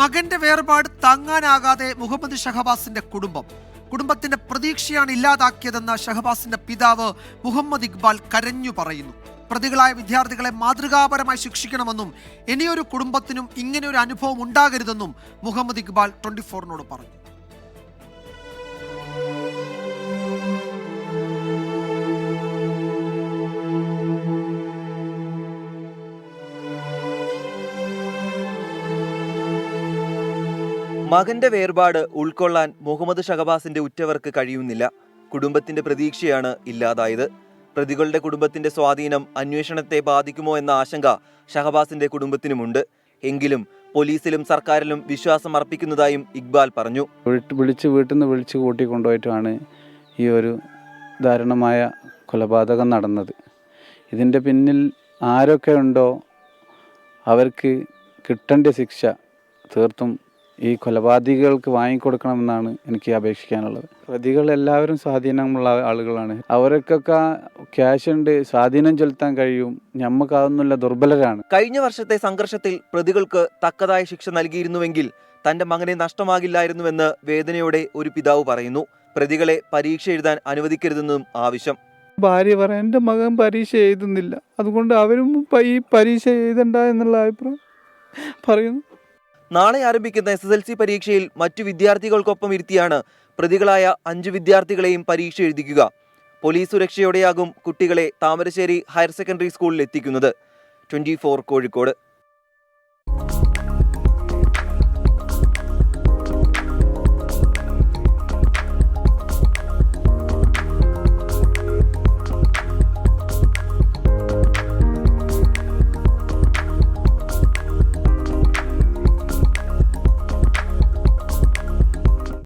മകന്റെ വേർപാട് താങ്ങാനാകാതെ മുഹമ്മദ് ഷഹബാസിന്റെ കുടുംബത്തിന്റെ പ്രതീക്ഷയാണ് ഇല്ലാതാക്കിയതെന്ന് ഷഹബാസിന്റെ പിതാവ് മുഹമ്മദ് ഇക്ബാൽ കരഞ്ഞു പറയുന്നു. പ്രതികളായ വിദ്യാർത്ഥികളെ മാതൃകാപരമായി ശിക്ഷിക്കണമെന്നും ഇനിയൊരു കുടുംബത്തിനും ഇങ്ങനെയൊരു അനുഭവം ഉണ്ടാകരുതെന്നും മുഹമ്മദ് ഇക്ബാൽ 24-നോട് പറഞ്ഞു. മകന്റെ വേർപാട് ഉൾക്കൊള്ളാൻ മുഹമ്മദ് ഷഹബാസിന്റെ ഉറ്റവർക്ക് കഴിയുന്നില്ല. കുടുംബത്തിന്റെ പ്രതീക്ഷയാണ് ഇല്ലാതായത്. പ്രതികളുടെ കുടുംബത്തിന്റെ സ്വാധീനം അന്വേഷണത്തെ ബാധിക്കുമോ എന്ന ആശങ്ക ഷഹബാസിന്റെ കുടുംബത്തിനുമുണ്ട്. എങ്കിലും പോലീസിലും സർക്കാരിലും വിശ്വാസം അർപ്പിക്കുന്നതായും ഇക്ബാൽ പറഞ്ഞു. വീട്ടിൽ നിന്ന് വിളിച്ച് കൂട്ടിക്കൊണ്ടുപോയിട്ടാണ് ഈ ഒരു ദാരുണമായ കൊലപാതകം നടന്നത്. ഇതിൻ്റെ പിന്നിൽ ആരൊക്കെ ഉണ്ടോ അവർക്ക് കിട്ടേണ്ട ശിക്ഷ തീർത്തും ഈ കൊലപാതകികൾക്ക് വാങ്ങിക്കൊടുക്കണമെന്നാണ് എനിക്ക് അപേക്ഷിക്കാനുള്ളത്. പ്രതികൾ എല്ലാവരും സ്വാധീനമുള്ള ആളുകളാണ്. അവർക്കൊക്കെ ക്യാഷ് ഉണ്ട്, സ്വാധീനം ചെലുത്താൻ കഴിയും. ഞമ്മക്കാവുന്നില്ല, ദുർബലരാണ്. കഴിഞ്ഞ വർഷത്തെ സംഘർഷത്തിൽ പ്രതികൾക്ക് തക്കതായ ശിക്ഷ നൽകിയിരുന്നുവെങ്കിൽ തന്റെ മകനെ നഷ്ടമാകില്ലായിരുന്നുവെന്ന് വേദനയോടെ ഒരു പിതാവ് പറയുന്നു. പ്രതികളെ പരീക്ഷ എഴുതാൻ അനുവദിക്കരുതെന്നും ആവശ്യം. ഭാര്യ പറയാൻ എൻ്റെ മകൻ പരീക്ഷ എഴുതുന്നില്ല, അതുകൊണ്ട് അവരും ഈ പരീക്ഷ എഴുതണ്ട എന്നുള്ള അഭിപ്രായം പറയുന്നു. നാളെ ആരംഭിക്കുന്ന SSLC പരീക്ഷയിൽ മറ്റു വിദ്യാർത്ഥികൾക്കൊപ്പം ഇരുത്തിയാണ് പ്രതികളായ 5 വിദ്യാർത്ഥികളെയും പരീക്ഷ എഴുതിക്കുക. പോലീസ് സുരക്ഷയോടെയാകും കുട്ടികളെ താമരശ്ശേരി ഹയർ സെക്കൻഡറി സ്കൂളിൽ എത്തിക്കുന്നത്. 24 കോഴിക്കോട്.